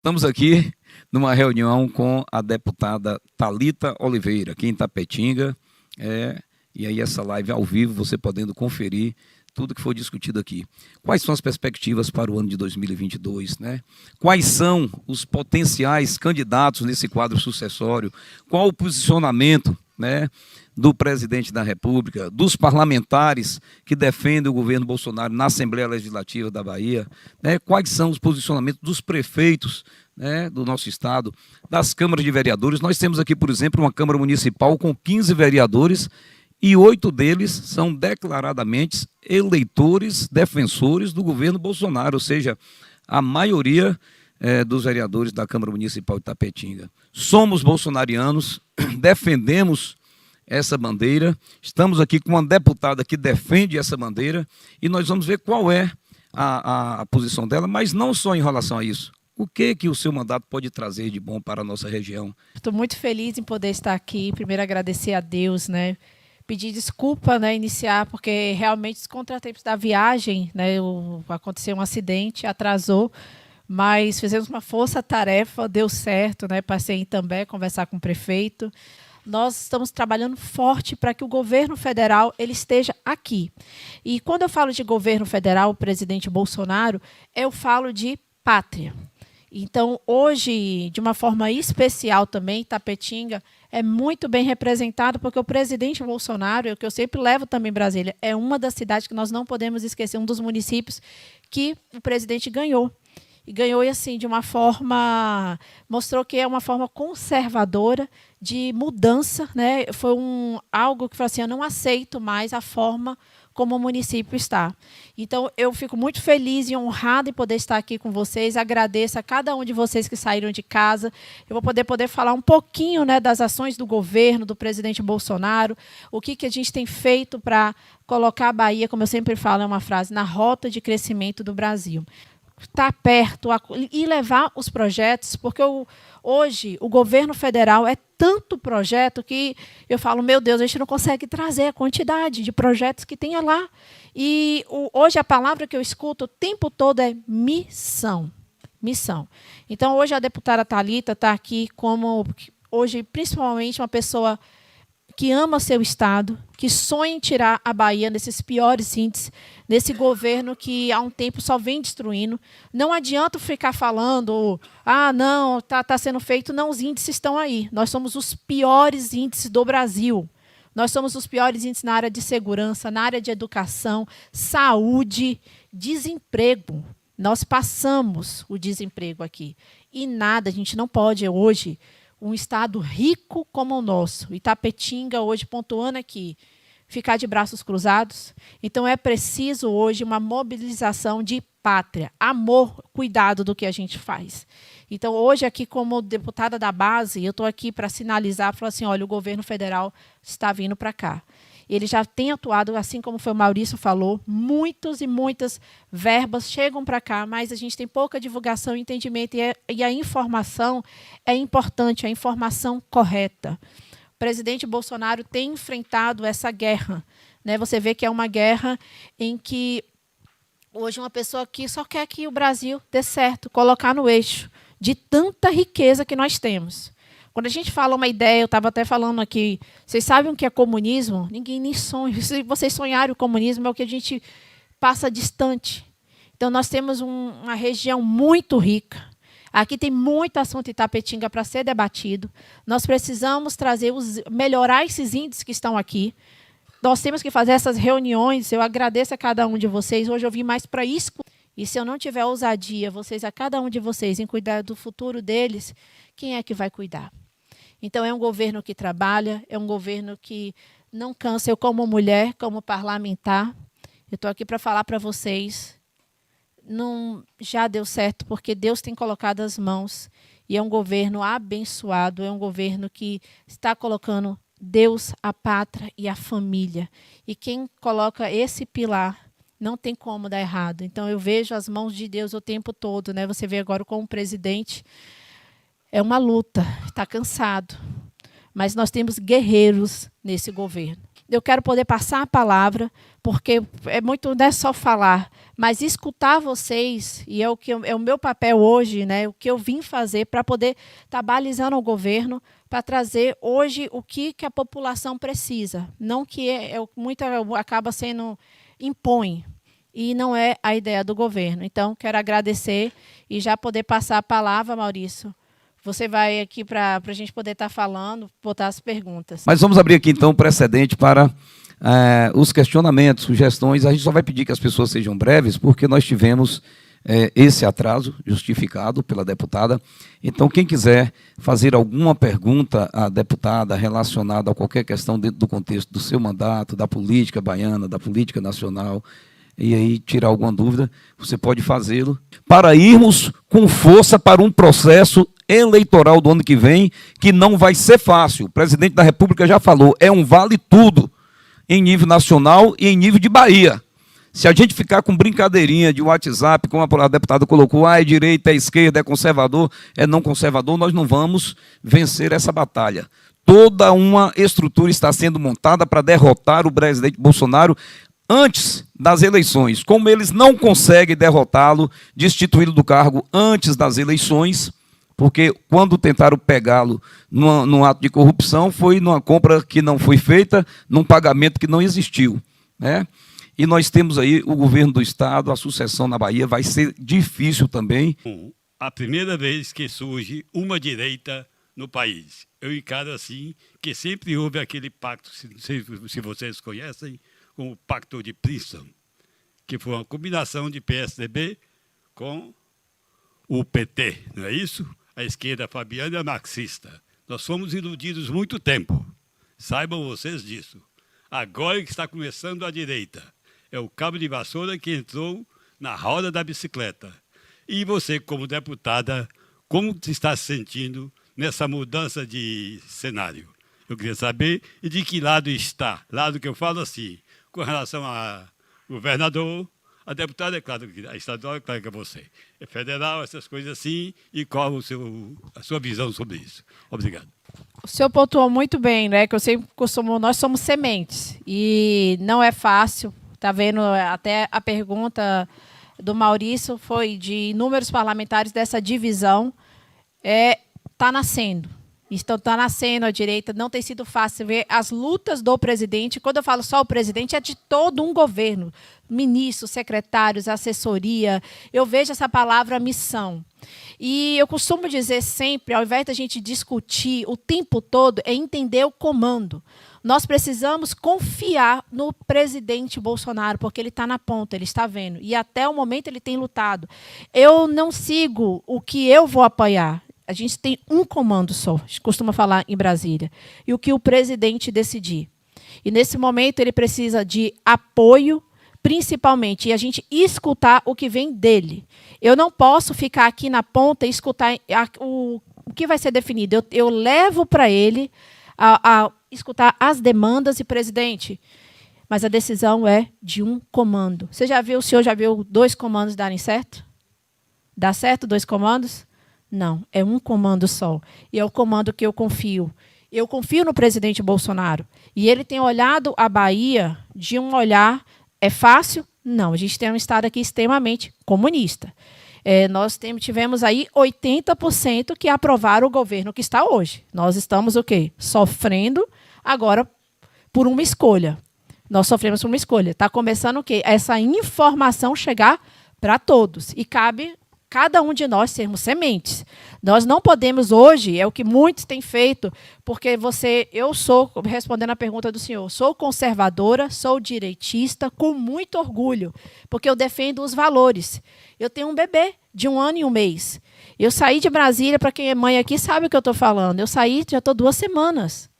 Estamos aqui numa reunião com a deputada Thalita Oliveira, aqui em Itapetinga, e aí essa live ao vivo, você podendo conferir tudo que foi discutido aqui. Quais são as perspectivas para o ano de 2022, né? Quais são os potenciais candidatos nesse quadro sucessório? Qual o posicionamento, né, do presidente da República, dos parlamentares que defendem o governo Bolsonaro na Assembleia Legislativa da Bahia, né? Quais são os posicionamentos dos prefeitos, né, do nosso estado, das câmaras de vereadores? Nós temos aqui, por exemplo, uma Câmara Municipal com 15 vereadores e 8 deles são declaradamente eleitores, defensores do governo Bolsonaro, ou seja, a maioria dos vereadores da Câmara Municipal de Itapetinga. Somos bolsonarianos, defendemos essa bandeira, estamos aqui com uma deputada que defende essa bandeira e nós vamos ver qual é a posição dela, mas não só em relação a isso. O que o seu mandato pode trazer de bom para a nossa região? Estou muito feliz em poder estar aqui. Primeiro, agradecer a Deus, né? Pedir desculpa, né, iniciar, porque realmente os contratempos da viagem, né, aconteceu um acidente, atrasou, mas fizemos uma força-tarefa, deu certo, né? Passei em Itambé conversar com o prefeito. Nós estamos trabalhando forte para que o governo federal ele esteja aqui. E quando eu falo de governo federal, o presidente Bolsonaro, eu falo de pátria. Então, hoje, de uma forma especial também, Itapetinga é muito bem representado, porque o presidente Bolsonaro, que eu sempre levo também Brasília, é uma das cidades que nós não podemos esquecer, um dos municípios que o presidente ganhou. E ganhou, assim, de uma forma... Mostrou que é uma forma conservadora de mudança, né? Foi algo que falou assim, eu não aceito mais a forma como o município está. Então, eu fico muito feliz e honrada em poder estar aqui com vocês. Agradeço a cada um de vocês que saíram de casa. Eu vou poder falar um pouquinho, né, das ações do governo, do presidente Bolsonaro, o que a gente tem feito para colocar a Bahia, como eu sempre falo, é uma frase, na rota de crescimento do Brasil. Estar perto e levar os projetos, porque hoje o governo federal é tanto projeto que eu falo, meu Deus, a gente não consegue trazer a quantidade de projetos que tem lá. E hoje a palavra que eu escuto o tempo todo é missão. Missão. Então, hoje a deputada Thalita está aqui como, hoje, principalmente uma pessoa que ama seu estado, que sonha em tirar a Bahia desses piores índices, nesse governo que há um tempo só vem destruindo. Não adianta ficar falando, não, está sendo feito. Não, os índices estão aí. Nós somos os piores índices do Brasil. Nós somos os piores índices na área de segurança, na área de educação, saúde, desemprego. Nós passamos o desemprego aqui. E nada, a gente não pode hoje... Um estado rico como o nosso, Itapetinga, hoje pontuando aqui, ficar de braços cruzados. Então, é preciso hoje uma mobilização de pátria, amor, cuidado do que a gente faz. Então, hoje, aqui como deputada da base, eu estou aqui para sinalizar, falar assim, olha, o governo federal está vindo para cá. Ele já tem atuado, assim como foi o Maurício falou, muitas e muitas verbas chegam para cá, mas a gente tem pouca divulgação e entendimento, e a informação é importante, a informação correta. O presidente Bolsonaro tem enfrentado essa guerra, né? Você vê que é uma guerra em que hoje uma pessoa aqui só quer que o Brasil dê certo, colocar no eixo de tanta riqueza que nós temos. Quando a gente fala uma ideia, eu estava até falando aqui, vocês sabem o que é comunismo? Ninguém nem sonha. Se vocês sonharem o comunismo, é o que a gente passa distante. Então, nós temos uma região muito rica. Aqui tem muito assunto em Itapetinga para ser debatido. Nós precisamos melhorar esses índices que estão aqui. Nós temos que fazer essas reuniões. Eu agradeço a cada um de vocês. Hoje eu vim mais para isso. E se eu não tiver ousadia, a cada um de vocês, em cuidar do futuro deles, quem é que vai cuidar? Então, é um governo que trabalha, é um governo que não cansa. Eu, como mulher, como parlamentar, eu estou aqui para falar para vocês, já deu certo, porque Deus tem colocado as mãos, e é um governo abençoado, é um governo que está colocando Deus, a pátria e a família. E quem coloca esse pilar, não tem como dar errado. Então, eu vejo as mãos de Deus o tempo todo, né? Você vê agora com o presidente, é uma luta, está cansado. Mas nós temos guerreiros nesse governo. eu quero poder passar a palavra, porque não é só falar, mas escutar vocês, e é o meu papel hoje, né, o que eu vim fazer para poder estar balizando o governo, para trazer hoje o que a população precisa, não que muito acaba sendo impõe, e não é a ideia do governo. Então, quero agradecer e já poder passar a palavra, Maurício. Você vai aqui para a gente poder estar falando, botar as perguntas. Mas vamos abrir aqui, então, o precedente para os questionamentos, sugestões. A gente só vai pedir que as pessoas sejam breves, porque nós tivemos esse atraso justificado pela deputada. Então, quem quiser fazer alguma pergunta à deputada relacionada a qualquer questão dentro do contexto do seu mandato, da política baiana, da política nacional, e aí tirar alguma dúvida, você pode fazê-lo, para irmos com força para um processo eleitoral do ano que vem, que não vai ser fácil. O presidente da República já falou, é um vale tudo, em nível nacional e em nível de Bahia. Se a gente ficar com brincadeirinha de WhatsApp, como a deputada colocou, é direita, é esquerda, é conservador, é não conservador, nós não vamos vencer essa batalha. Toda uma estrutura está sendo montada para derrotar o presidente Bolsonaro antes das eleições. Como eles não conseguem derrotá-lo, destituí-lo do cargo antes das eleições, porque quando tentaram pegá-lo num ato de corrupção, foi numa compra que não foi feita, num pagamento que não existiu, né? E nós temos aí o governo do Estado, a sucessão na Bahia vai ser difícil também. A primeira vez que surge uma direita no país. Eu encaro assim que sempre houve aquele pacto, se vocês conhecem, com o Pacto de Princeton, que foi uma combinação de PSDB com o PT, não é isso? A esquerda fabiana é marxista. Nós fomos iludidos muito tempo. Saibam vocês disso. Agora que está começando a direita. É o cabo de vassoura que entrou na roda da bicicleta. E você, como deputada, como se está se sentindo nessa mudança de cenário? Eu queria saber e de que lado está. Lado que eu falo assim, com relação a governador, a deputada é claro, a estadual é claro que é você. É federal, essas coisas assim, e qual a sua visão sobre isso? Obrigado. O senhor pontuou muito bem, né? Que eu sempre costumo, nós somos sementes e não é fácil. Tá vendo? Até a pergunta do Maurício foi de inúmeros parlamentares dessa divisão. Tá nascendo. Está nascendo a direita, não tem sido fácil ver as lutas do presidente. Quando eu falo só o presidente, é de todo um governo. Ministros, secretários, assessoria. Eu vejo essa palavra missão. E eu costumo dizer sempre, ao invés da gente discutir o tempo todo, é entender o comando. Nós precisamos confiar no presidente Bolsonaro, porque ele está na ponta, ele está vendo. E até o momento ele tem lutado. Eu não sigo o que eu vou apoiar. A gente tem um comando só, a gente costuma falar em Brasília, e o que o presidente decidir. E, nesse momento, ele precisa de apoio, principalmente, e a gente escutar o que vem dele. Eu não posso ficar aqui na ponta e escutar o que vai ser definido. Eu levo para ele a escutar as demandas e, presidente, mas a decisão é de um comando. O senhor já viu 2 comandos darem certo? Dá certo 2 comandos? Não, é um comando só. E é o comando que eu confio. Eu confio no presidente Bolsonaro. E ele tem olhado a Bahia de um olhar... É fácil? Não, a gente tem um Estado aqui extremamente comunista. Nós tivemos aí 80% que aprovaram o governo que está hoje. Nós estamos o quê? Sofrendo agora por uma escolha. Nós sofremos por uma escolha. Está começando o quê? Essa informação chegar para todos. E cabe cada um de nós sermos sementes. Nós não podemos hoje, é o que muitos têm feito, porque eu sou, respondendo a pergunta do senhor, sou conservadora, sou direitista, com muito orgulho, porque eu defendo os valores. Eu tenho um bebê de 1 ano e 1 mês. Eu saí de Brasília, para quem é mãe aqui sabe o que eu estou falando, eu saí, já estou 2 semanas.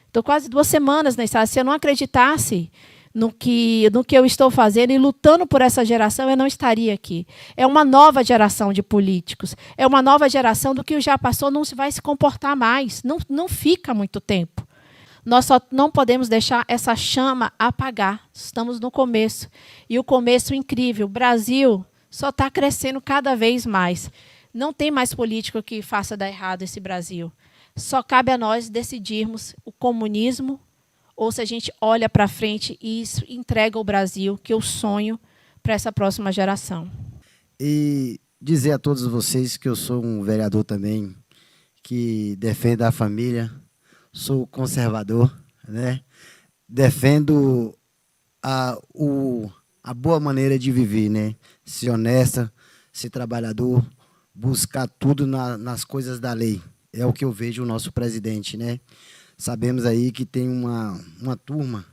Estou quase 2 semanas na estrada. Se eu não acreditasse no que eu estou fazendo e lutando por essa geração, eu não estaria aqui. É uma nova geração de políticos. É uma nova geração do que já passou, não vai se comportar mais. Não fica muito tempo. Nós só não podemos deixar essa chama apagar. Estamos no começo. E o começo incrível. O Brasil só está crescendo cada vez mais. Não tem mais político que faça dar errado esse Brasil. Só cabe a nós decidirmos o comunismo ou se a gente olha para frente e isso entrega o Brasil, que eu sonho para essa próxima geração. E dizer a todos vocês que eu sou um vereador também, que defende a família, sou conservador, né? Defendo a boa maneira de viver, né? Ser honesta, ser trabalhador, buscar tudo nas coisas da lei. É o que eu vejo o nosso presidente, né? Sabemos aí que tem uma turma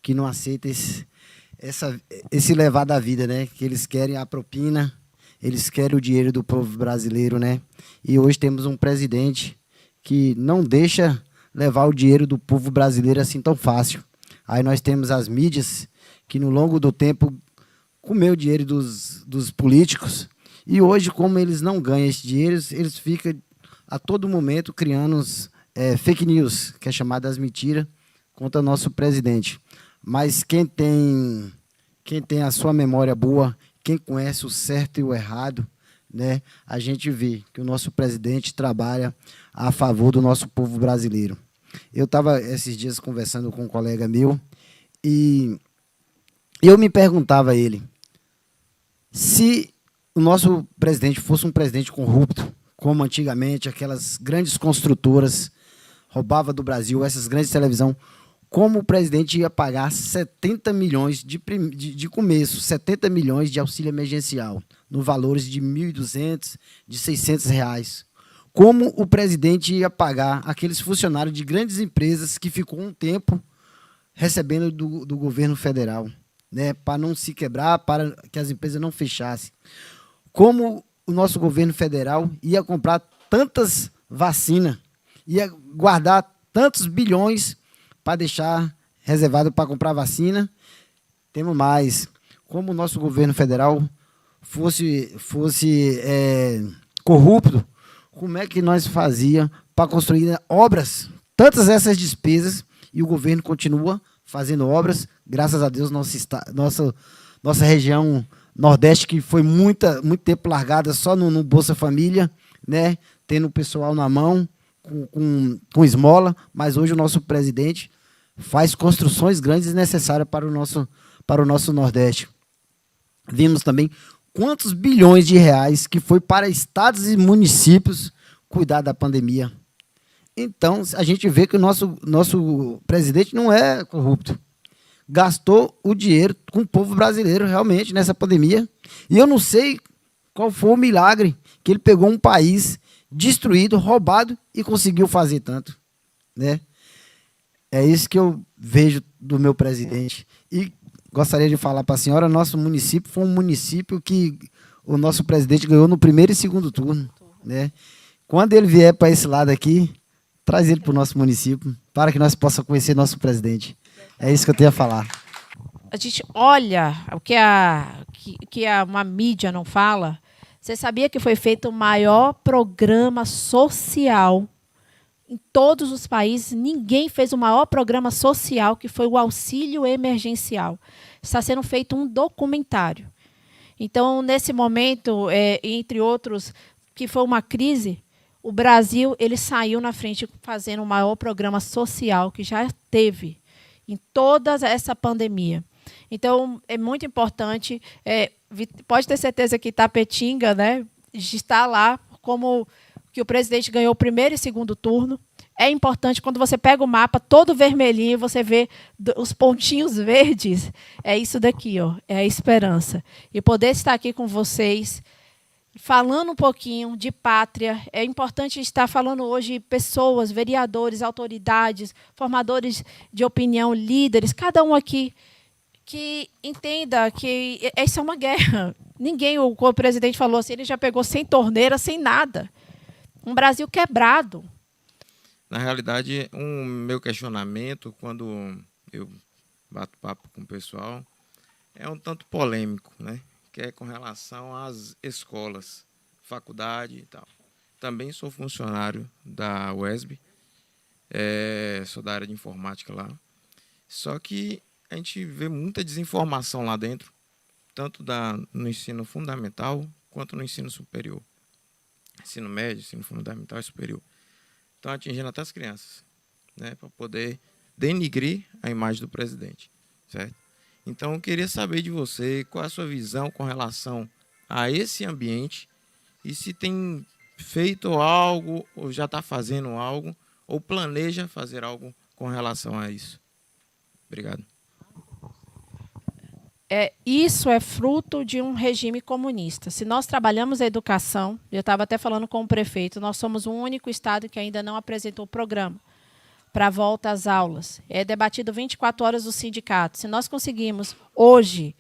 que não aceita esse levar da vida, né? Que eles querem a propina, eles querem o dinheiro do povo brasileiro, né? E hoje temos um presidente que não deixa levar o dinheiro do povo brasileiro assim tão fácil. Aí nós temos as mídias que, no longo do tempo, comeu o dinheiro dos políticos. E hoje, como eles não ganham esse dinheiro, eles ficam a todo momento criando fake news, que é chamada as mentiras, contra o nosso presidente. Mas quem tem a sua memória boa, quem conhece o certo e o errado, né, a gente vê que o nosso presidente trabalha a favor do nosso povo brasileiro. Eu estava esses dias conversando com um colega meu e eu me perguntava a ele se o nosso presidente fosse um presidente corrupto, como antigamente aquelas grandes construtoras roubavam do Brasil, essas grandes televisões, como o presidente ia pagar 70 milhões de começo, 70 milhões de auxílio emergencial, no valores de 1.200, de R$600. Como o presidente ia pagar aqueles funcionários de grandes empresas que ficou um tempo recebendo do governo federal, né, para não se quebrar, para que as empresas não fechassem. Como o nosso governo federal ia comprar tantas vacinas, ia guardar tantos bilhões para deixar reservado para comprar vacina. Temos mais. Como o nosso governo federal fosse corrupto, como é que nós fazia para construir obras, tantas essas despesas, e o governo continua fazendo obras, graças a Deus, nossa região Nordeste, que foi muito tempo largada só no Bolsa Família, né, tendo o pessoal na mão, com esmola, mas hoje o nosso presidente faz construções grandes necessárias para o nosso Nordeste. Vimos também quantos bilhões de reais que foi para estados e municípios cuidar da pandemia. Então, a gente vê que o nosso presidente não é corrupto. Gastou o dinheiro com o povo brasileiro realmente nessa pandemia. E eu não sei qual foi o milagre que ele pegou um país destruído, roubado e conseguiu fazer tanto, né? É isso que eu vejo do meu presidente. E gostaria de falar para a senhora, nosso município foi um município que o nosso presidente ganhou no primeiro e segundo turno, né? Quando ele vier para esse lado aqui, traz ele para o nosso município, para que nós possamos conhecer nosso presidente. É isso que eu tenho a falar. A gente olha o que uma mídia não fala. Você sabia que foi feito o maior programa social em todos os países? Ninguém fez o maior programa social, que foi o auxílio emergencial. Está sendo feito um documentário. Então, nesse momento, entre outros, que foi uma crise, o Brasil ele saiu na frente fazendo o maior programa social que já teve em toda essa pandemia. Então, é muito importante, pode ter certeza que Itapetinga, né, está lá como que o presidente ganhou o primeiro e segundo turno. É importante, quando você pega o mapa todo vermelhinho, você vê os pontinhos verdes, é isso daqui, ó, é a esperança. E poder estar aqui com vocês, falando um pouquinho de pátria, é importante estar falando hoje pessoas, vereadores, autoridades, formadores de opinião, líderes, cada um aqui que entenda que essa é uma guerra. Ninguém, o presidente falou assim, ele já pegou sem torneira, sem nada. Um Brasil quebrado. Na realidade, meu questionamento, quando eu bato papo com o pessoal, é um tanto polêmico, né? Que é com relação às escolas, faculdade e tal. Também sou funcionário da UESB, sou da área de informática lá. Só que a gente vê muita desinformação lá dentro, tanto no ensino fundamental quanto no ensino superior. Ensino médio, ensino fundamental e superior. Estão atingindo até as crianças, né, para poder denigrir a imagem do presidente, certo? Então, eu queria saber de você qual é a sua visão com relação a esse ambiente e se tem feito algo, ou já está fazendo algo, ou planeja fazer algo com relação a isso. Obrigado. Isso é fruto de um regime comunista. Se nós trabalhamos a educação, eu estava até falando com o prefeito, nós somos o único estado que ainda não apresentou o programa para a volta às aulas. É debatido 24 horas no sindicato. Se nós conseguimos, hoje,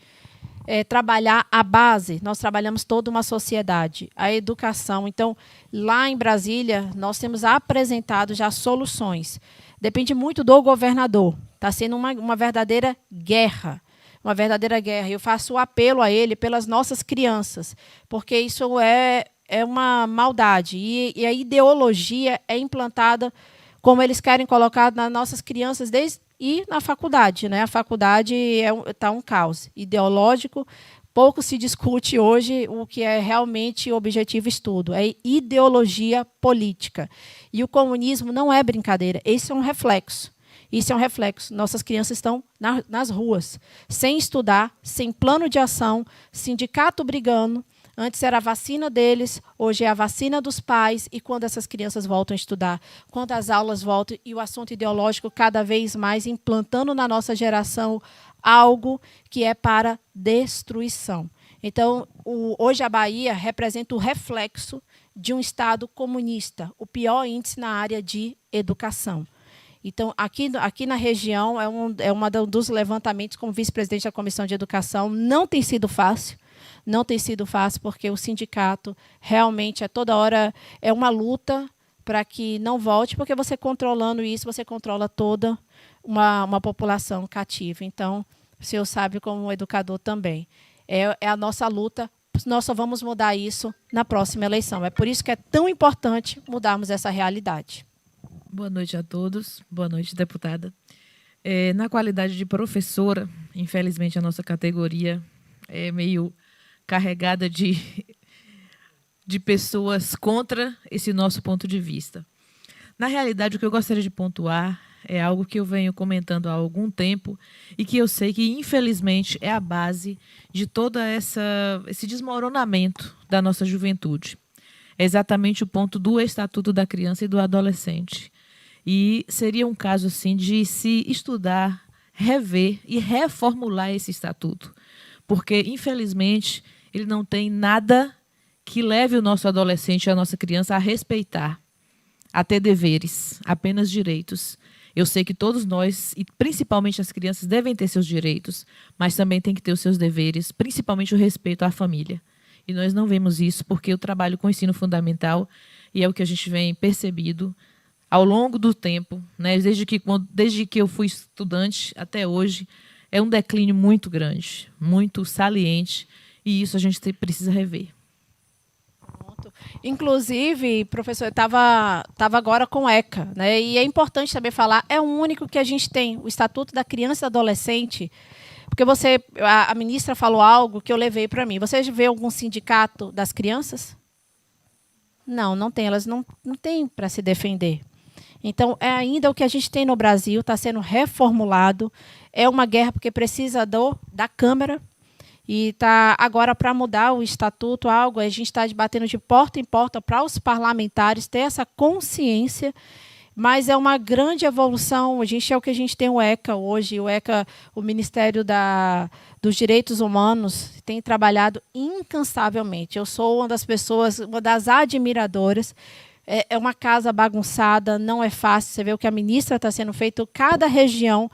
trabalhar a base, nós trabalhamos toda uma sociedade, a educação. Então, lá em Brasília, nós temos apresentado já soluções. Depende muito do governador. Está sendo uma verdadeira guerra. Uma verdadeira guerra. Eu faço o apelo a ele pelas nossas crianças, porque isso é uma maldade. E a ideologia é implantada como eles querem colocar nas nossas crianças e na faculdade, né? A faculdade está um caos ideológico. Pouco se discute hoje o que é realmente objetivo estudo. É ideologia política. E o comunismo não é brincadeira. Esse é um reflexo. Isso é um reflexo. Nossas crianças estão nas ruas, sem estudar, sem plano de ação, sindicato brigando. Antes era a vacina deles, hoje é a vacina dos pais. E quando essas crianças voltam a estudar, quando as aulas voltam e o assunto ideológico cada vez mais implantando na nossa geração algo que é para destruição. Então, hoje a Bahia representa o reflexo de um Estado comunista, o pior índice na área de educação. Então, aqui na região, é um dos levantamentos como vice-presidente da Comissão de Educação. Não tem sido fácil. Não tem sido fácil, porque o sindicato realmente toda hora é uma luta para que não volte, porque você controlando isso, você controla toda uma população cativa. Então, o senhor sabe, como educador também, é a nossa luta. Nós só vamos mudar isso na próxima eleição. É por isso que é tão importante mudarmos essa realidade. Boa noite a todos. Boa noite, deputada. Na qualidade de professora, infelizmente a nossa categoria é meio carregada de pessoas contra esse nosso ponto de vista. Na realidade, o que eu gostaria de pontuar é algo que eu venho comentando há algum tempo e que eu sei que, infelizmente, é a base de todo esse desmoronamento da nossa juventude. É exatamente o ponto do Estatuto da Criança e do Adolescente. E seria um caso assim de se estudar, rever e reformular esse estatuto, porque, infelizmente, ele não tem nada que leve o nosso adolescente e a nossa criança a respeitar, a ter deveres, apenas direitos. Eu sei que todos nós, e principalmente as crianças, devem ter seus direitos, mas também tem que ter os seus deveres, principalmente o respeito à família. E nós não vemos isso porque eu trabalho com ensino fundamental e é o que a gente vem percebido ao longo do tempo, né? Desde que eu fui estudante até hoje, é um declínio muito grande, muito saliente, e isso a gente precisa rever. Inclusive, professor, eu estava agora com o ECA, né? E é importante também falar, é o único que a gente tem, o Estatuto da Criança e Adolescente, porque a ministra falou algo que eu levei para mim. Você vê algum sindicato das crianças? Não tem, elas não têm para se defender. Então, é ainda o que a gente tem no Brasil, está sendo reformulado, é uma guerra porque precisa da Câmara, e está agora para mudar o estatuto, a gente está debatendo de porta em porta para os parlamentares ter essa consciência, mas é uma grande evolução. É o que a gente tem o ECA hoje, o Ministério dos Direitos Humanos, tem trabalhado incansavelmente. Eu sou uma das pessoas, uma das admiradoras. É uma casa bagunçada, não é fácil. Você vê o que a ministra está sendo feito, cada região,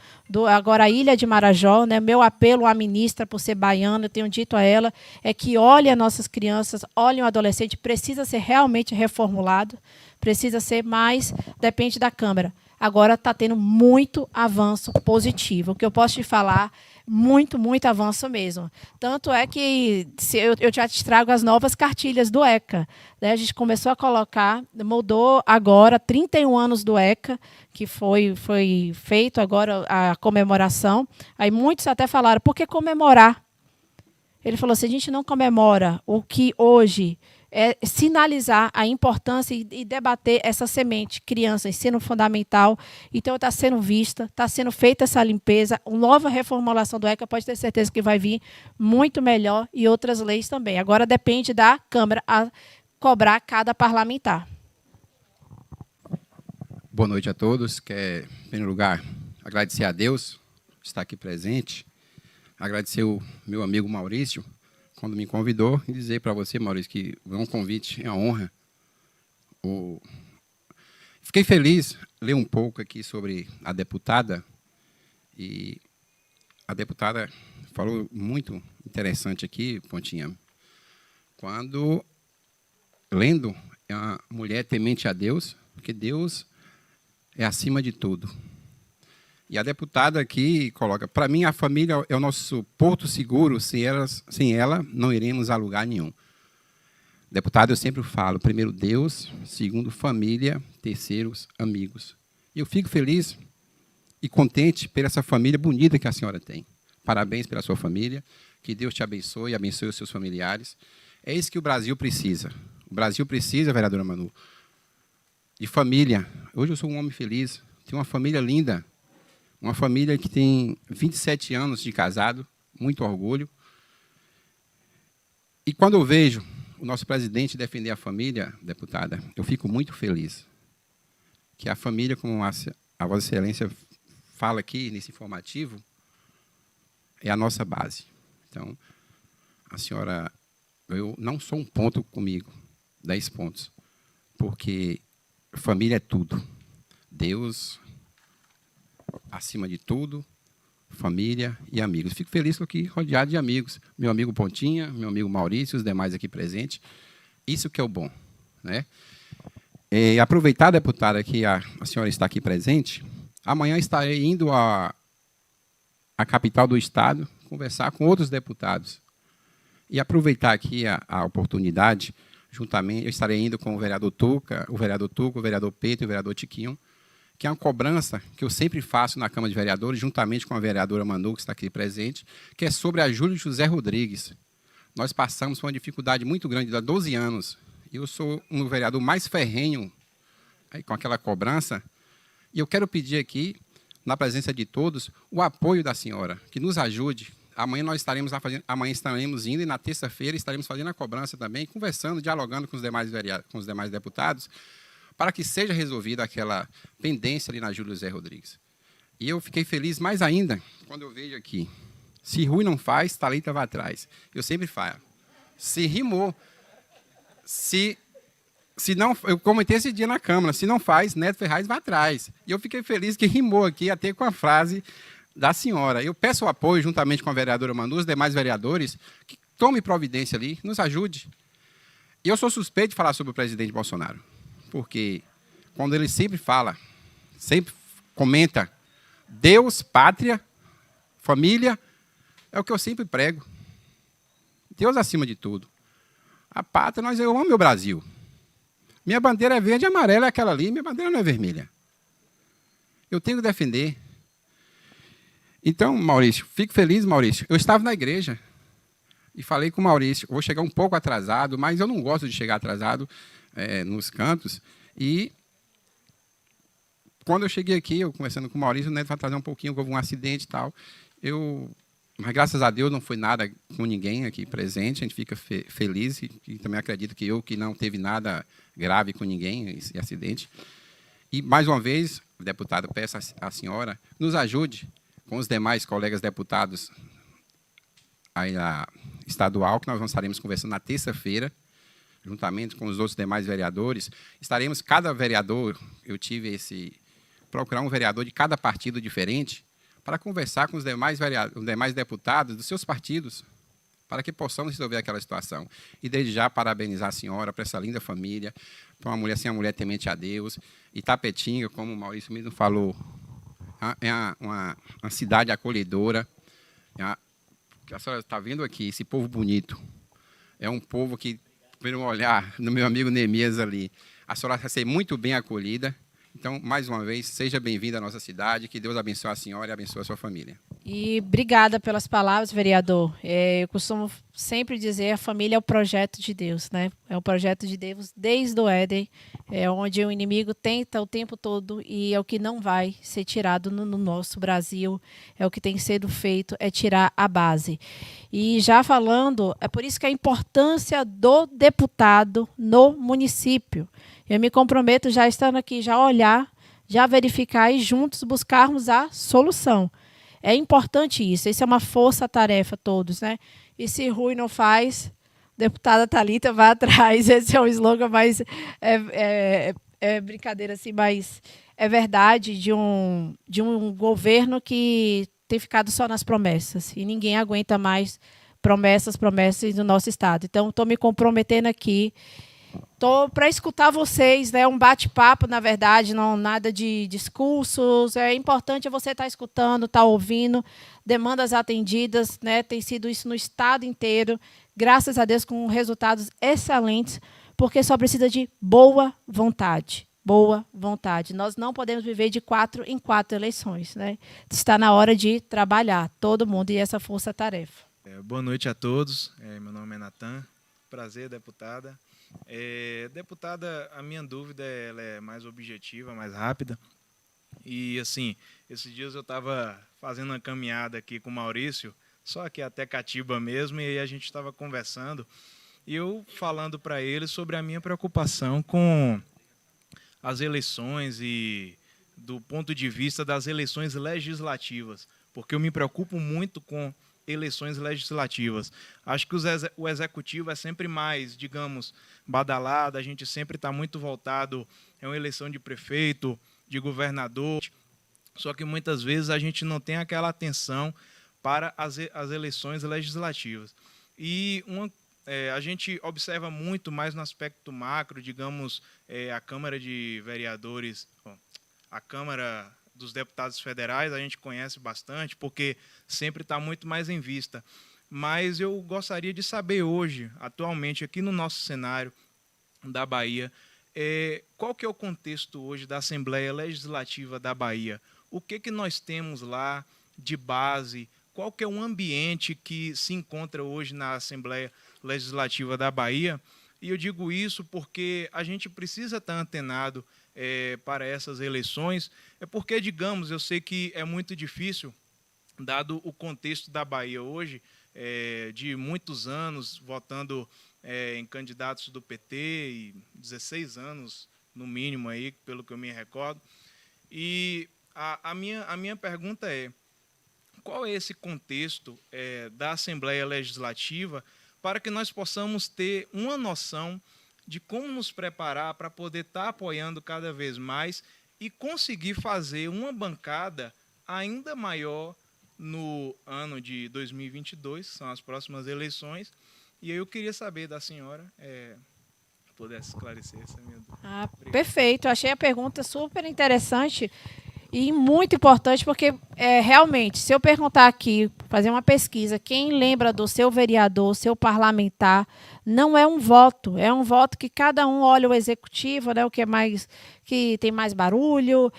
agora a Ilha de Marajó, né? Meu apelo à ministra, por ser baiana, eu tenho dito a ela, é que olhe as nossas crianças, olhe o adolescente, precisa ser realmente reformulado, precisa ser mais, depende da Câmara. Agora está tendo muito avanço positivo. O que eu posso te falar, muito avanço mesmo. Tanto é que eu já te trago as novas cartilhas do ECA. Né? A gente começou a colocar, mudou agora, 31 anos do ECA, que foi feito agora a comemoração. Aí muitos até falaram, por que comemorar? Ele falou assim, a gente não comemora o que hoje sinalizar a importância e debater essa semente, criança, ensino fundamental. Então, está sendo vista, está sendo feita essa limpeza, uma nova reformulação do ECA, pode ter certeza que vai vir muito melhor, e outras leis também. Agora depende da Câmara a cobrar cada parlamentar. Boa noite a todos. Quero, em primeiro lugar, agradecer a Deus por estar aqui presente, agradecer o meu amigo Maurício, quando me convidou, e dizer para você, Maurício, que é um convite, é uma honra. Fiquei feliz ler um pouco aqui sobre a deputada, e a deputada falou muito interessante aqui, Pontinha, quando, lendo, é uma mulher temente a Deus, porque Deus é acima de tudo. E a deputada aqui coloca, para mim, a família é o nosso porto seguro, sem ela não iremos a lugar nenhum. Deputado, eu sempre falo, primeiro Deus, segundo família, terceiros amigos. E eu fico feliz e contente por essa família bonita que a senhora tem. Parabéns pela sua família, que Deus te abençoe e abençoe os seus familiares. É isso que o Brasil precisa. O Brasil precisa, vereadora Manu, de família. Hoje eu sou um homem feliz, tenho uma família linda, uma família que tem 27 anos de casado, muito orgulho. E quando eu vejo o nosso presidente defender a família, deputada, eu fico muito feliz. Que a família, como a Vossa Excelência fala aqui nesse informativo, é a nossa base. Então, a senhora, eu não sou um ponto comigo, 10 pontos, porque família é tudo. Deus acima de tudo, família e amigos. Fico feliz aqui rodeado de amigos. Meu amigo Pontinha, meu amigo Maurício, os demais aqui presentes. Isso que é o bom, né? E aproveitar, deputada, que a senhora está aqui presente, amanhã estarei indo à capital do Estado conversar com outros deputados. E aproveitar aqui a oportunidade, juntamente, eu estarei indo com o vereador Tuca, o vereador Pedro e o vereador Tiquinho, que é uma cobrança que eu sempre faço na Câmara de Vereadores, juntamente com a vereadora Manu, que está aqui presente, que é sobre a Júlio José Rodrigues. Nós passamos por uma dificuldade muito grande há 12 anos, e eu sou um vereador mais ferrenho aí, com aquela cobrança, e eu quero pedir aqui, na presença de todos, o apoio da senhora, que nos ajude. Amanhã nós estaremos indo, e na terça-feira estaremos fazendo a cobrança também, conversando, dialogando com os demais deputados, para que seja resolvida aquela pendência ali na Júlio José Rodrigues. E eu fiquei feliz mais ainda quando eu vejo aqui, se Rui não faz, Thalita vai atrás. Eu sempre falo, se rimou, se não, eu comentei esse dia na Câmara, se não faz, Neto Ferraz vai atrás. E eu fiquei feliz que rimou aqui, até com a frase da senhora. Eu peço o apoio, juntamente com a vereadora Manu, os demais vereadores, que tome providência ali, nos ajude. E eu sou suspeito de falar sobre o presidente Bolsonaro, porque quando ele sempre fala, sempre comenta, Deus, pátria, família, é o que eu sempre prego. Deus acima de tudo. A pátria, eu amo meu Brasil. Minha bandeira é verde e amarela, é aquela ali, minha bandeira não é vermelha. Eu tenho que defender. Então, Maurício, fico feliz, Maurício. Eu estava na igreja e falei com o Maurício, vou chegar um pouco atrasado, mas eu não gosto de chegar atrasado nos cantos. E quando eu cheguei aqui, eu conversando com o Maurício, o Neto vai trazer um pouquinho, houve um acidente e tal. Mas graças a Deus não foi nada com ninguém aqui presente, a gente fica feliz e também acredito que não teve nada grave com ninguém, esse acidente. E, mais uma vez, deputado, peço à senhora, nos ajude com os demais colegas deputados aí na estadual, que nós estaremos conversando na terça-feira, juntamente com os outros demais vereadores. Estaremos, cada vereador, eu tive procurar um vereador de cada partido diferente, para conversar com os demais deputados dos seus partidos, para que possamos resolver aquela situação. E, desde já, parabenizar a senhora por essa linda família, por uma mulher assim, uma mulher temente a Deus. Itapetinga, como o Maurício mesmo falou, é uma cidade acolhedora. A senhora está vendo aqui, esse povo bonito. É um povo que, pelo olhar no meu amigo Neemias ali, a senhora vai ser muito bem acolhida. Então, mais uma vez, seja bem-vindo à nossa cidade, que Deus abençoe a senhora e abençoe a sua família. E obrigada pelas palavras, vereador. Eu costumo sempre dizer, a família é o projeto de Deus, né? É o projeto de Deus desde o Éden, onde o inimigo tenta o tempo todo e é o que não vai ser tirado no nosso Brasil, é o que tem sido feito, é tirar a base. E já falando, é por isso que a importância do deputado no município. Eu me comprometo, já estando aqui, já olhar, já verificar e juntos buscarmos a solução. É importante isso, isso é uma força-tarefa todos, né? E se Rui não faz, deputada Thalita vai atrás. Esse é um slogan, mas é brincadeira assim, mas é verdade de um governo que tem ficado só nas promessas e ninguém aguenta mais promessas do nosso estado. Então, estou me comprometendo aqui. Estou para escutar vocês, né? Um bate-papo, na verdade, não nada de discursos. É importante você estar escutando, estar ouvindo, demandas atendidas, né? Tem sido isso no estado inteiro, graças a Deus, com resultados excelentes, porque só precisa de boa vontade. Boa vontade. Nós não podemos viver de 4 em 4 eleições, né? Está na hora de trabalhar, todo mundo, e essa força-tarefa. Boa noite a todos. Meu nome é Natan. Prazer, deputada. Deputada, a minha dúvida ela é mais objetiva, mais rápida. E, assim, esses dias eu estava fazendo uma caminhada aqui com o Maurício, só aqui até Catiba mesmo, e aí a gente estava conversando, e eu falando para ele sobre a minha preocupação com as eleições e do ponto de vista das eleições legislativas, porque eu me preocupo muito com eleições legislativas. Acho que o executivo é sempre mais, digamos, badalado, a gente sempre está muito voltado a uma eleição de prefeito, de governador, só que muitas vezes a gente não tem aquela atenção para as eleições legislativas. E a gente observa muito mais no aspecto macro, digamos, a Câmara de Vereadores, a Câmara dos Deputados Federais, a gente conhece bastante, porque sempre está muito mais em vista. Mas eu gostaria de saber hoje, atualmente, aqui no nosso cenário da Bahia, qual que é o contexto hoje da Assembleia Legislativa da Bahia? O que nós temos lá de base? Qual que é o ambiente que se encontra hoje na Assembleia Legislativa da Bahia? E eu digo isso porque a gente precisa estar antenado para essas eleições, porque, digamos, eu sei que é muito difícil, dado o contexto da Bahia hoje, de muitos anos votando em candidatos do PT, e 16 anos, no mínimo, aí, pelo que eu me recordo. E a minha pergunta é, qual é esse contexto da Assembleia Legislativa para que nós possamos ter uma noção de como nos preparar para poder estar apoiando cada vez mais e conseguir fazer uma bancada ainda maior no ano de 2022, que são as próximas eleições. E eu queria saber da senhora, pudesse esclarecer essa minha dúvida. Perfeito, achei a pergunta super interessante e muito importante, porque realmente, se eu perguntar aqui, fazer uma pesquisa, quem lembra do seu vereador, seu parlamentar, não é um voto que cada um olha o executivo, né, o que é mais, que tem mais barulho,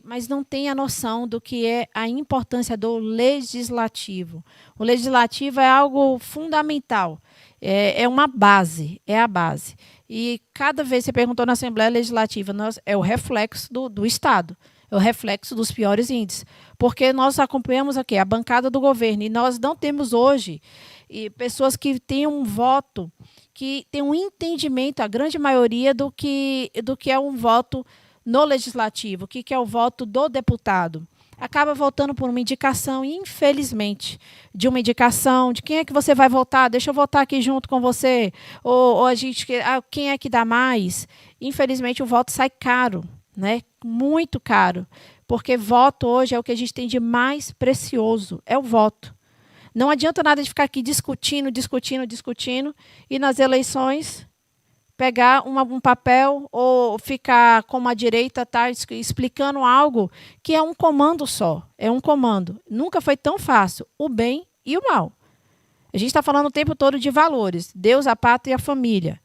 mas não tem a noção do que é a importância do legislativo. O legislativo é algo fundamental, é uma base, é a base. E cada vez que você perguntou na Assembleia Legislativa, é o reflexo do Estado. É o reflexo dos piores índices, porque nós acompanhamos aqui a bancada do governo e nós não temos hoje pessoas que têm um voto, que têm um entendimento, a grande maioria, do que é um voto no legislativo, o que é o voto do deputado. Acaba votando por uma indicação, e, infelizmente, de uma indicação, de quem é que você vai votar, deixa eu votar aqui junto com você, ou a gente, quem é que dá mais. Infelizmente, o voto sai caro, né? Muito caro, porque voto hoje é o que a gente tem de mais precioso, é o voto. Não adianta nada de ficar aqui discutindo, e nas eleições pegar um papel ou ficar como a direita está explicando algo que é um comando só, é um comando. Nunca foi tão fácil, o bem e o mal. A gente está falando o tempo todo de valores, Deus, a pátria e a família,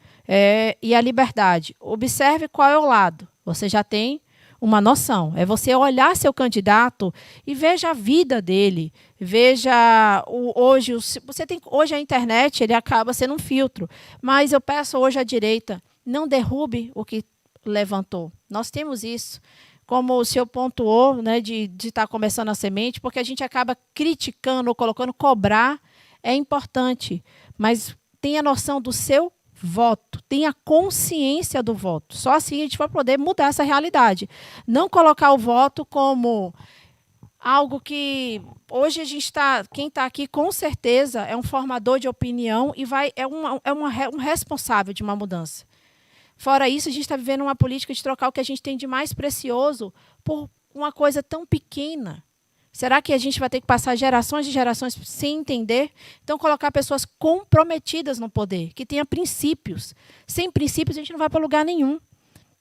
e a liberdade. Observe qual é o lado. Você já tem uma noção. É você olhar seu candidato e veja a vida dele, veja hoje a internet ele acaba sendo um filtro, mas eu peço hoje à direita, não derrube o que levantou. Nós temos isso, como o senhor pontuou, né, de estar começando a semente, porque a gente acaba criticando ou colocando cobrar é importante, mas tenha noção do seu voto, tenha consciência do voto. Só assim a gente vai poder mudar essa realidade. Não colocar o voto como algo que hoje a gente está, quem está aqui com certeza é um formador de opinião e um responsável de uma mudança. Fora isso, a gente está vivendo uma política de trocar o que a gente tem de mais precioso por uma coisa tão pequena. Será que a gente vai ter que passar gerações e gerações sem entender? Então, colocar pessoas comprometidas no poder, que tenham princípios. Sem princípios, a gente não vai para lugar nenhum,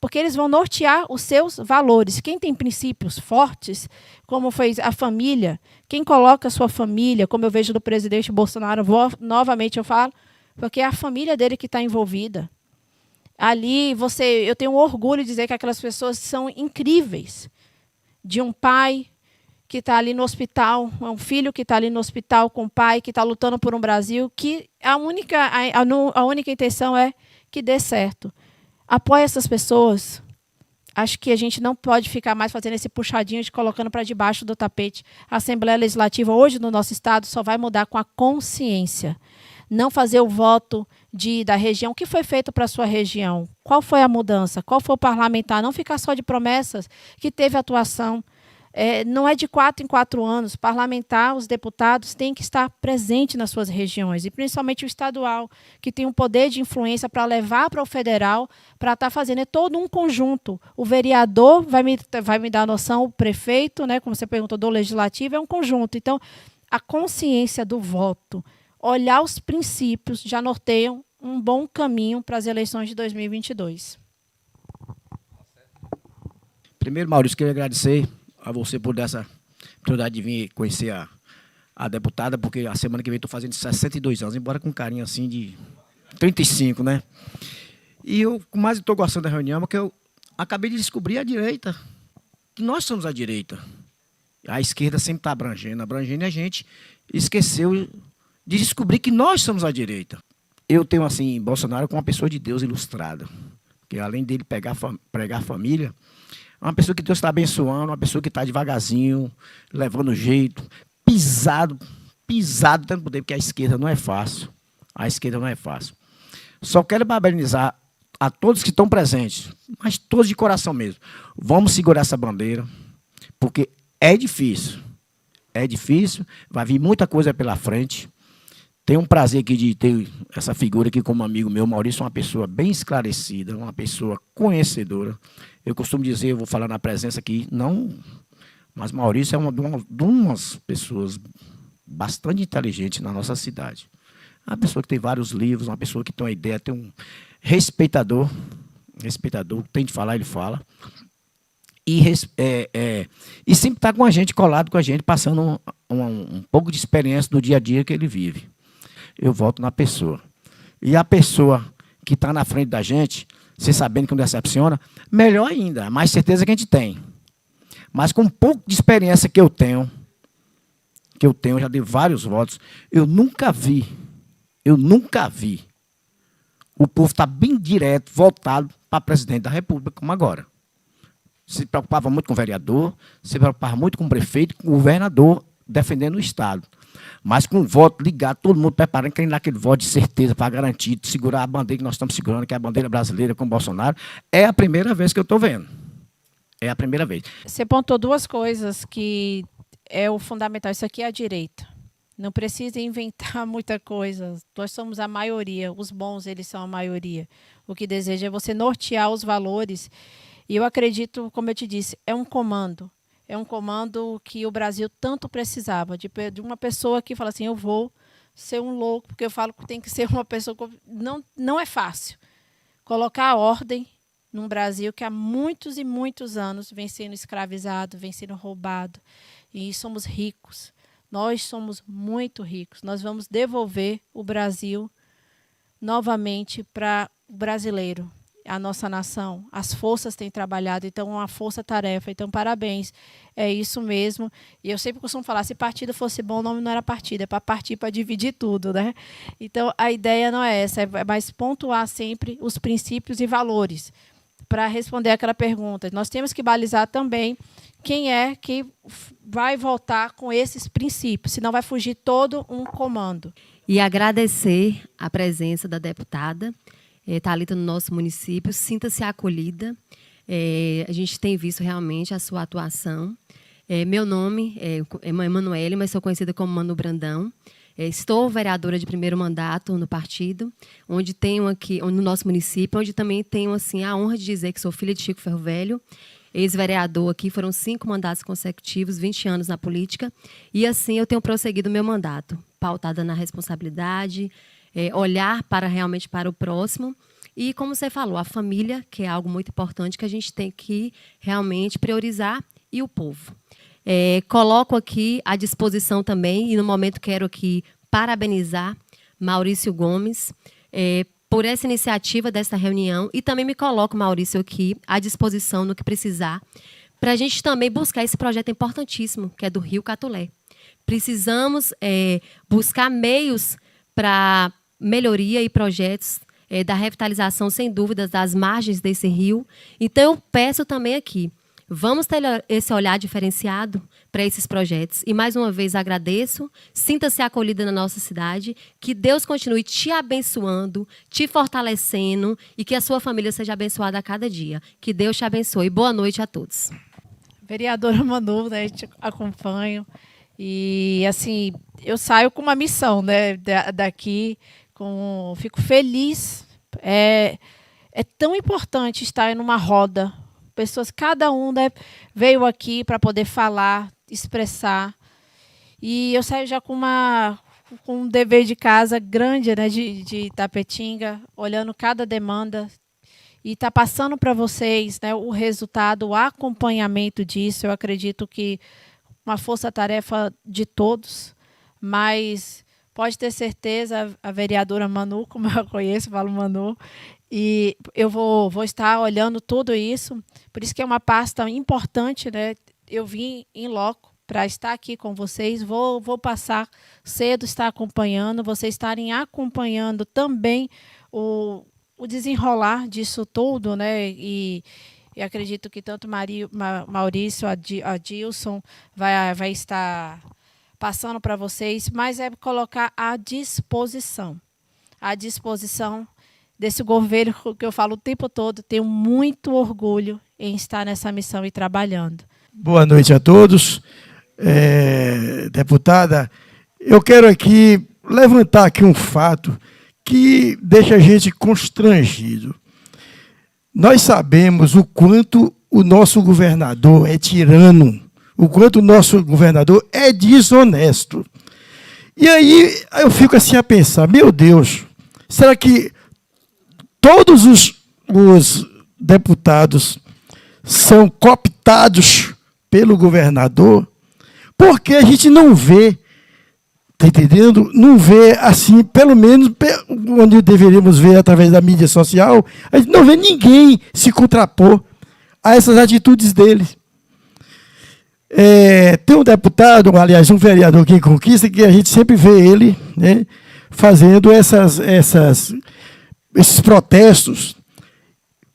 porque eles vão nortear os seus valores. Quem tem princípios fortes, como foi a família, quem coloca a sua família, como eu vejo do presidente Bolsonaro, novamente eu falo, porque é a família dele que está envolvida. Ali, eu tenho orgulho de dizer que aquelas pessoas são incríveis. De um pai que está ali no hospital, é um filho que está ali no hospital com o pai, que está lutando por um Brasil, que a única intenção é que dê certo. Apoie essas pessoas. Acho que a gente não pode ficar mais fazendo esse puxadinho de colocando para debaixo do tapete. A Assembleia Legislativa hoje no nosso estado só vai mudar com a consciência. Não fazer o voto da região. O que foi feito para a sua região? Qual foi a mudança? Qual foi o parlamentar? Não ficar só de promessas que teve atuação. Não é de 4 em 4 anos. Parlamentar, os deputados têm que estar presentes nas suas regiões, e principalmente o estadual, que tem um poder de influência para levar para o federal, para estar fazendo todo um conjunto. O vereador vai me dar noção, o prefeito, né, como você perguntou, do legislativo, é um conjunto. Então, a consciência do voto, olhar os princípios, já norteiam um bom caminho para as eleições de 2022. Primeiro, Maurício, queria agradecer a você por dar essa oportunidade de vir conhecer a deputada, porque a semana que vem estou fazendo 62 anos, embora com um carinho assim de 35, né? E eu mais estou gostando da reunião, porque eu acabei de descobrir a direita, que nós somos a direita. A esquerda sempre está abrangendo, e a gente esqueceu de descobrir que nós somos a direita. Eu tenho, assim, Bolsonaro como uma pessoa de Deus ilustrada, porque além dele pregar família, é uma pessoa que Deus está abençoando, uma pessoa que está devagarzinho, levando jeito, pisado tanto poder, porque a esquerda não é fácil. A esquerda não é fácil. Só quero parabenizar a todos que estão presentes, mas todos de coração mesmo. Vamos segurar essa bandeira, porque é difícil. É difícil, vai vir muita coisa pela frente. Tenho um prazer aqui de ter essa figura aqui como amigo meu. Maurício é uma pessoa bem esclarecida, uma pessoa conhecedora. Eu costumo dizer, eu vou falar na presença aqui, não, mas Maurício é uma de umas pessoas bastante inteligentes na nossa cidade. Uma pessoa que tem vários livros, uma pessoa que tem uma ideia, tem um respeitador, tem de falar, ele fala. E sempre está com a gente, colado com a gente, passando um pouco de experiência no dia a dia que ele vive. Eu volto na pessoa. E a pessoa que está na frente da gente, você sabendo que não decepciona, melhor ainda, mais certeza que a gente tem. Mas com um pouco de experiência que eu tenho, já dei vários votos, eu nunca vi, o povo estar bem direto, voltado para presidente da República, como agora. Se preocupava muito com o vereador, se preocupava muito com o prefeito, com o governador, defendendo o Estado. Mas com o voto ligado, todo mundo preparando, querendo dar aquele voto de certeza para garantir, segurar a bandeira que nós estamos segurando, que é a bandeira brasileira com o Bolsonaro. É a primeira vez que eu estou vendo. É a primeira vez. Você pontou duas coisas que é o fundamental. Isso aqui é a direita. Não precisa inventar muita coisa. Nós somos a maioria. Os bons, eles são a maioria. O que deseja é você nortear os valores. E eu acredito, como eu te disse, é um comando. É um comando que o Brasil tanto precisava, de uma pessoa que fala assim, eu vou ser um louco, porque eu falo que tem que ser uma pessoa... Não é fácil colocar a ordem num Brasil que há muitos e muitos anos vem sendo escravizado, vem sendo roubado. E somos ricos. Nós somos muito ricos. Nós vamos devolver o Brasil novamente para o brasileiro. a nossa nação. As forças têm trabalhado, então é uma força-tarefa. Então, parabéns. É isso mesmo. E eu sempre costumo falar, se partido fosse bom, o nome não era partido, é para partir para dividir tudo, né? Então, a ideia não é essa, é mais pontuar sempre os princípios e valores para responder aquela pergunta. Nós temos que balizar também quem é que vai votar com esses princípios, senão vai fugir todo um comando. E agradecer a presença da deputada Thalita no nosso município. Sinta-se acolhida. A gente tem visto realmente a sua atuação. Meu nome é Emanuele, mas sou conhecida como Manu Brandão. Estou vereadora de primeiro mandato no partido, onde tenho aqui, no nosso município, onde também tenho assim, a honra de dizer que sou filha de Chico Ferro Velho, ex-vereador aqui, foram 5 mandatos consecutivos, 20 anos na política, e assim eu tenho prosseguido o meu mandato, pautada na responsabilidade, olhar realmente para o próximo, e como você falou, a família, que é algo muito importante que a gente tem que realmente priorizar, e o povo. Coloco aqui à disposição também, e no momento quero aqui parabenizar Maurício Gomes por essa iniciativa dessa reunião, e também me coloco, Maurício, aqui à disposição no que precisar, para a gente também buscar esse projeto importantíssimo, que é do Rio Catulé. Precisamos buscar meios para melhoria e projetos da revitalização, sem dúvidas, das margens desse rio. Então, eu peço também aqui, vamos ter esse olhar diferenciado para esses projetos. E, mais uma vez, agradeço. Sinta-se acolhida na nossa cidade. Que Deus continue te abençoando, te fortalecendo e que a sua família seja abençoada a cada dia. Que Deus te abençoe. Boa noite a todos. Vereadora Manu, né, te acompanho. E, assim, eu saio com uma missão, né, daqui. Fico feliz. É tão importante estar em uma roda. Pessoas, cada um, né, veio aqui para poder falar, expressar. E eu saio já com um dever de casa grande, né, de Tapetinga, olhando cada demanda e está passando para vocês, né, o resultado, o acompanhamento disso. Eu acredito que uma força-tarefa de todos, mas pode ter certeza, a vereadora Manu, como eu a conheço, falo Manu, e eu vou estar olhando tudo isso, por isso que é uma pasta importante, né? Eu vim em loco para estar aqui com vocês, vou passar cedo, estar acompanhando, vocês estarem acompanhando também o desenrolar disso tudo, né? E acredito que tanto Maurício, Adilson vai estar passando para vocês, mas é colocar à disposição desse governo que eu falo o tempo todo. Tenho muito orgulho em estar nessa missão e trabalhando. Boa noite a todos. Deputada, eu quero aqui levantar aqui um fato que deixa a gente constrangido. Nós sabemos o quanto o nosso governador é tirano, o quanto o nosso governador é desonesto. E aí eu fico assim a pensar, meu Deus, será que todos os deputados são cooptados pelo governador? Porque a gente não vê, está entendendo? Não vê assim, pelo menos onde deveríamos ver através da mídia social, a gente não vê ninguém se contrapor a essas atitudes deles. Tem um deputado, aliás, um vereador aqui em Conquista, que a gente sempre vê ele, né, fazendo esses protestos,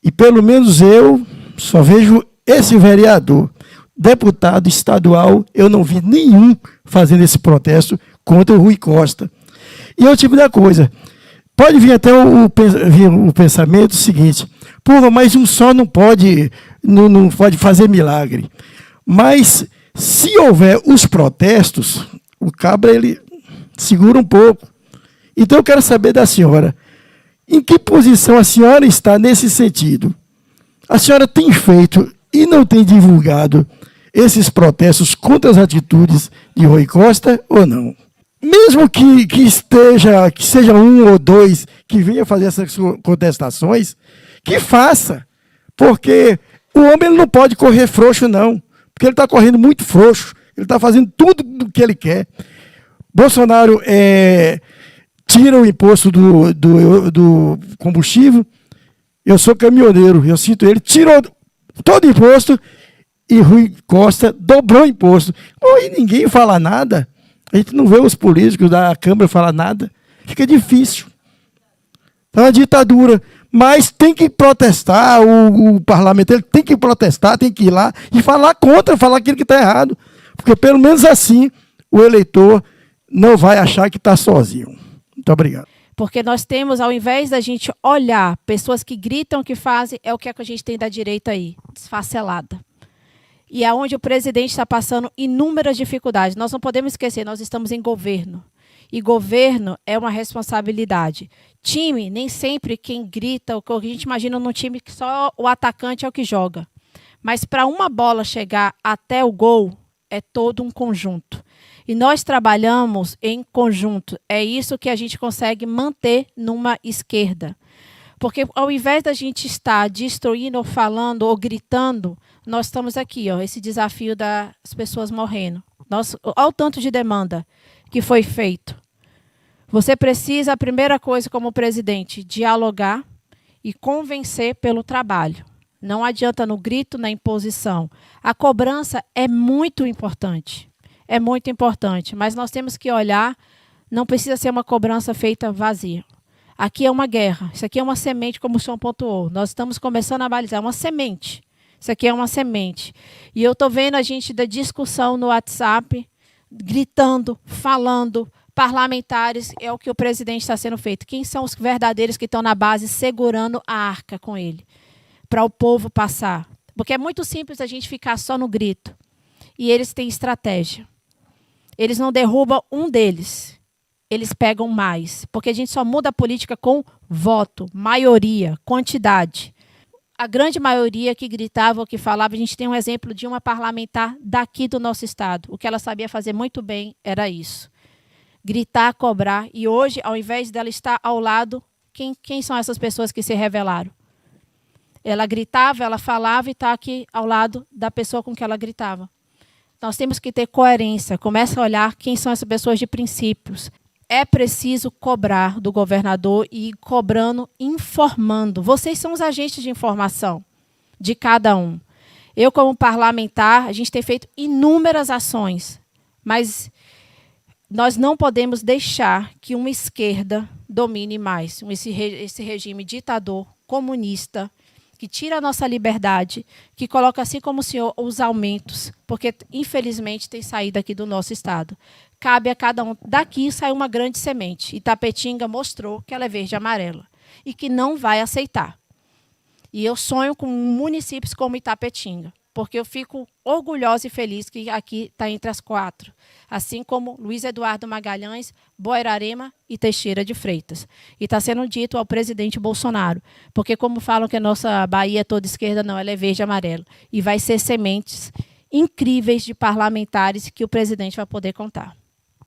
e pelo menos eu só vejo esse vereador. Deputado estadual, eu não vi nenhum fazendo esse protesto contra o Rui Costa. E eu tipo da coisa, pode vir até o pensamento seguinte, porra, mas um só não pode fazer milagre. Mas, se houver os protestos, o cabra, ele segura um pouco. Então, eu quero saber da senhora, em que posição a senhora está nesse sentido? A senhora tem feito e não tem divulgado esses protestos contra as atitudes de Rui Costa ou não? Mesmo que seja um ou dois que venha fazer essas contestações, que faça, porque o homem ele não pode correr frouxo, não. Porque ele está correndo muito frouxo, ele está fazendo tudo o que ele quer. Bolsonaro tira o imposto do combustível, Eu sou caminhoneiro, eu sinto ele, tirou todo o imposto e Rui Costa dobrou o imposto. E ninguém fala nada. A gente não vê os políticos da Câmara falar nada. Fica difícil. É uma ditadura. Mas tem que protestar, o parlamento ele tem que protestar, tem que ir lá e falar contra, falar aquilo que está errado. Porque pelo menos assim o eleitor não vai achar que está sozinho. Muito obrigado. Porque nós temos, ao invés da gente olhar pessoas que gritam, que fazem, é o que a gente tem da direita aí, desfacelada. E é onde o presidente está passando inúmeras dificuldades. Nós não podemos esquecer, nós estamos em governo. E governo é uma responsabilidade. Time, nem sempre quem grita, o que a gente imagina num time que só o atacante é o que joga. Mas para uma bola chegar até o gol, é todo um conjunto. E nós trabalhamos em conjunto. É isso que a gente consegue manter numa esquerda. Porque ao invés da gente estar destruindo, ou falando, ou gritando, nós estamos aqui, ó, esse desafio das pessoas morrendo. Olha o tanto de demanda que foi feito. Você precisa, a primeira coisa como presidente, dialogar e convencer pelo trabalho. Não adianta no grito, na imposição. A cobrança é muito importante. É muito importante, mas nós temos que olhar, não precisa ser uma cobrança feita vazia. Aqui é uma guerra, isso aqui é uma semente, como o senhor pontuou. Nós estamos começando a balizar, é uma semente. Isso aqui é uma semente. E eu estou vendo a gente da discussão no WhatsApp, gritando, falando, parlamentares, é o que o presidente está sendo feito. Quem são os verdadeiros que estão na base segurando a arca com ele? Para o povo passar. Porque é muito simples a gente ficar só no grito. E eles têm estratégia. Eles não derrubam um deles. Eles pegam mais. Porque a gente só muda a política com voto, maioria, quantidade. A grande maioria que gritava ou que falava, a gente tem um exemplo de uma parlamentar daqui do nosso estado. O que ela sabia fazer muito bem era isso. Gritar, cobrar. E hoje, ao invés dela estar ao lado, quem são essas pessoas que se revelaram? Ela gritava, ela falava e está aqui ao lado da pessoa com que ela gritava. Nós temos que ter coerência. Começa a olhar quem são essas pessoas de princípios. É preciso cobrar do governador e ir cobrando, informando. Vocês são os agentes de informação de cada um. Eu, como parlamentar, a gente tem feito inúmeras ações, mas nós não podemos deixar que uma esquerda domine mais. Esse regime ditador, comunista, que tira a nossa liberdade, que coloca, assim como o senhor, os aumentos, porque, infelizmente, tem saído aqui do nosso estado. Cabe a cada um. Daqui sai uma grande semente. Itapetinga mostrou que ela é verde e amarela e que não vai aceitar. E eu sonho com municípios como Itapetinga, porque eu fico orgulhosa e feliz que aqui está entre as 4, assim como Luiz Eduardo Magalhães, Boirarema e Teixeira de Freitas. E está sendo dito ao presidente Bolsonaro, porque como falam que a nossa Bahia é toda esquerda, não, ela é verde e amarela. E vai ser sementes incríveis de parlamentares que o presidente vai poder contar.